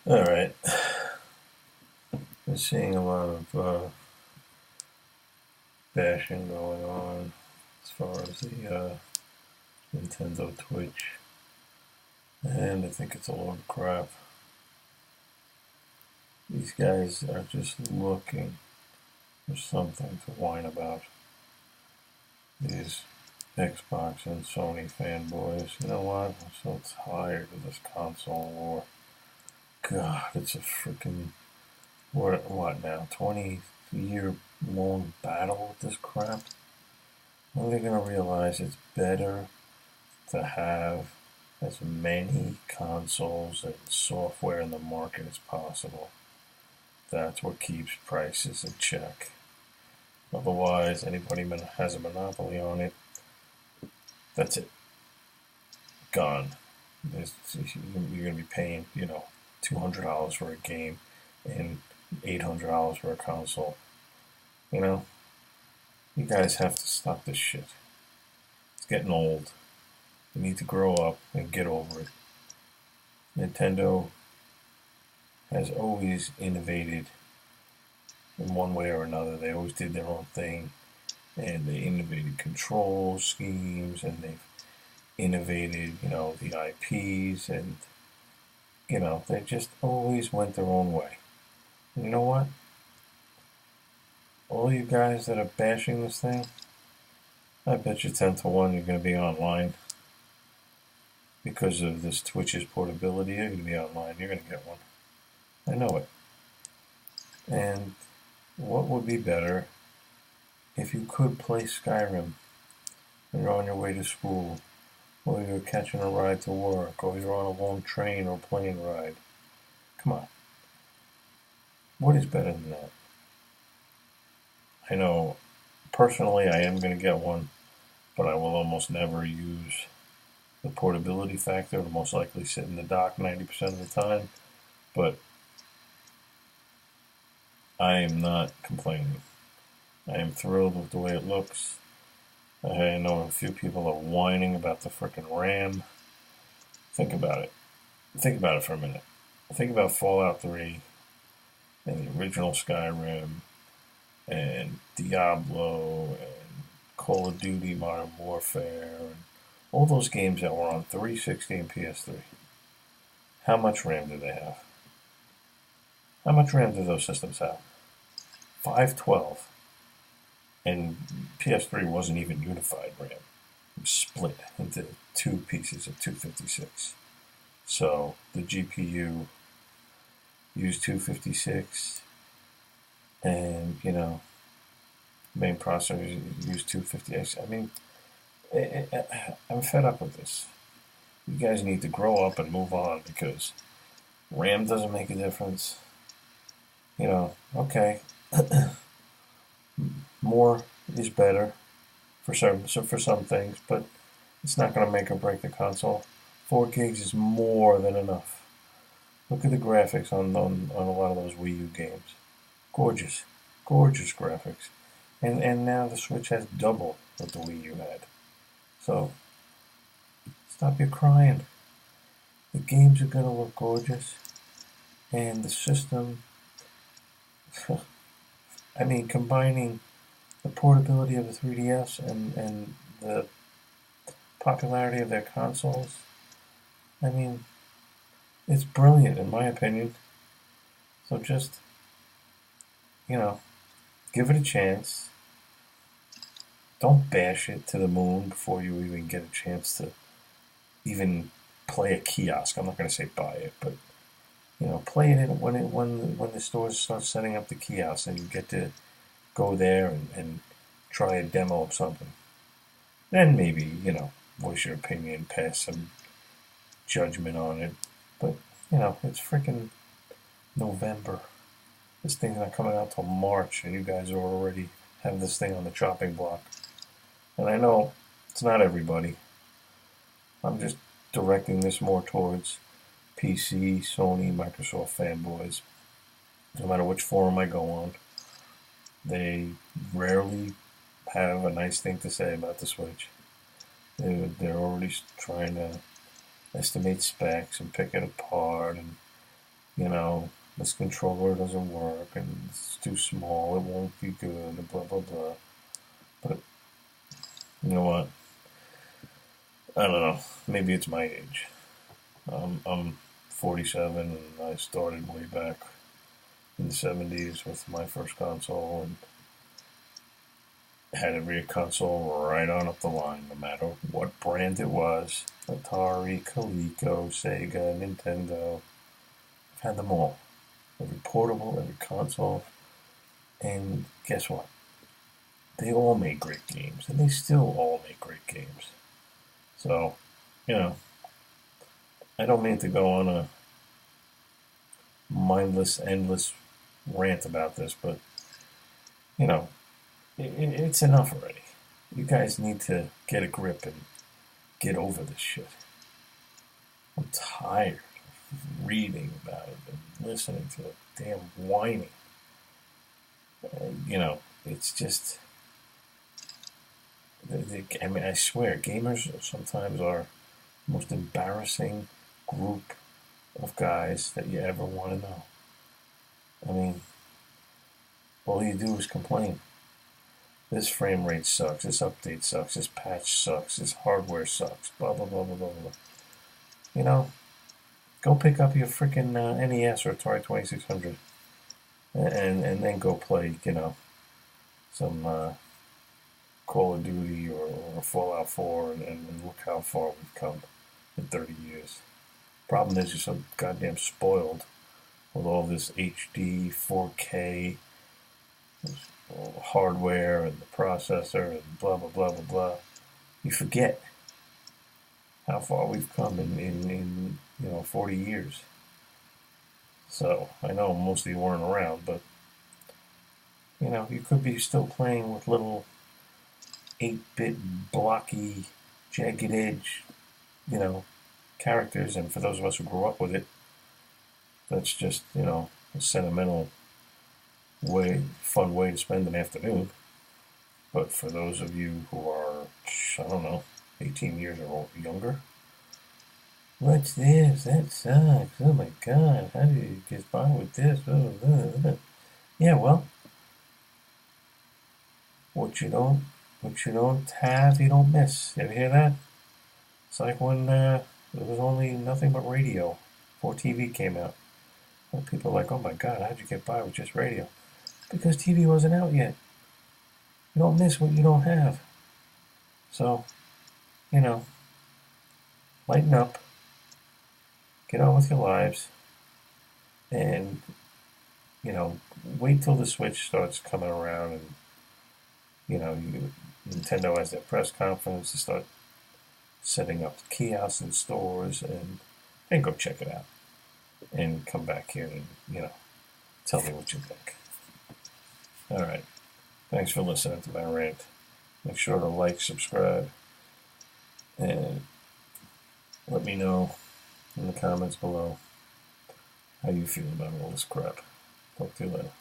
All right. Been seeing a lot of bashing going on as far as the Nintendo Twitch, and I think it's a load of crap. These guys are just looking for something to whine about. These Xbox and Sony fanboys. You know what? I'm so tired of this console war. God, it's a freaking what now? 20-year long battle with this crap. When are they gonna realize it's better to have as many consoles and software in the market as possible? That's what keeps prices in check. Otherwise, anybody has a monopoly on it. That's it. Gone. You're going to be paying, $200 for a game and $800 for a console. You know, you guys have to stop this shit. It's getting old. You need to grow up and get over it. Nintendo has always innovated in one way or another. They always did their own thing, and they innovated control schemes, and they've innovated, the IPs, and they just always went their own way. And you know what? All you guys that are bashing this thing, I bet you 10 to 1 you're going to be online. Because of this Twitch's portability, you're going to be online. You're going to get one. I know it. And what would be better if you could play Skyrim when you're on your way to school, or you're catching a ride to work, or you're on a long train or plane ride? Come on. What is better than that? I know, personally, I am going to get one, but I will almost never use the portability factor. It'll most likely sit in the dock 90% of the time, but I am not complaining. I am thrilled with the way it looks. I know a few people are whining about the frickin' RAM. Think about it. Think about it for a minute. Think about Fallout 3 and the original Skyrim and Diablo and Call of Duty Modern Warfare and all those games that were on 360 and PS3. How much RAM do they have? How much RAM do those systems have? 512. And PS3 wasn't even unified RAM. It was split into two pieces of 256. So the GPU used 256, and main processor used 256. I mean, I'm fed up with this. You guys need to grow up and move on, because RAM doesn't make a difference. Okay, more is better for some things, but it's not going to make or break the console. 4 gigs is more than enough. Look at the graphics on a lot of those Wii U games. Gorgeous, gorgeous graphics. And now the Switch has double what the Wii U had. So stop your crying. The games are going to look gorgeous, and the system. I mean, combining the portability of the 3DS and the popularity of their consoles, I mean, it's brilliant in my opinion. So just, give it a chance. Don't bash it to the moon before you even get a chance to even play a kiosk. I'm not going to say buy it, but play it when the stores start setting up the kiosks and you get to go there and try a demo of something. Then maybe, voice your opinion, pass some judgment on it. But, it's freaking November. This thing's not coming out till March, and you guys are already have this thing on the chopping block. And I know it's not everybody. I'm just directing this more towards PC, Sony, Microsoft fanboys. No matter which forum I go on, they rarely have a nice thing to say about the Switch. They're already trying to estimate specs and pick it apart, and this controller doesn't work, and it's too small, it won't be good, and blah, blah, blah. But, you know what? I don't know. Maybe it's my age. I'm 47, and I started way back in the 70s with my first console, and had every console right on up the line, no matter what brand it was. Atari, Coleco, Sega, Nintendo. I've had them all. Every portable, every console. And guess what? They all made great games, and they still all make great games. So, you know, I don't mean to go on a mindless, endless rant about this, but, you know, it's enough already. You guys need to get a grip and get over this shit. I'm tired of reading about it and listening to the damn whining. It's just. I mean, I swear, gamers sometimes are the most embarrassing group of guys that you ever want to know. I mean, all you do is complain. This frame rate sucks, this update sucks, this patch sucks, this hardware sucks, blah, blah, blah, blah, blah, blah. Go pick up your freaking NES or Atari 2600 and then go play, some Call of Duty or Fallout 4 and look how far we've come in 30 years. Problem is, you're so goddamn spoiled with all this HD, 4K, hardware and the processor and blah, blah, blah, blah, blah. You forget how far we've come in 40 years. So, I know most of you weren't around, but, you could be still playing with little 8-bit, blocky, jagged edge, characters, and for those of us who grew up with it, that's just, a sentimental fun way to spend an afternoon. But for those of you who are, I don't know, 18 years or younger, what's this? That sucks. Oh my God, how do you get by with this? Yeah, well, what you don't have, you don't miss. You ever hear that? It's like when there was only nothing but radio before TV came out. And people are like, oh my God, how'd you get by with just radio? Because TV wasn't out yet. You don't miss what you don't have. So, lighten up, get on with your lives, and, wait till the Switch starts coming around and, Nintendo has their press conference to start setting up the kiosks in stores, and then go check it out. And come back here and, tell me what you think. All right. Thanks for listening to my rant. Make sure to like, subscribe, and let me know in the comments below how you feel about all this crap. Talk to you later.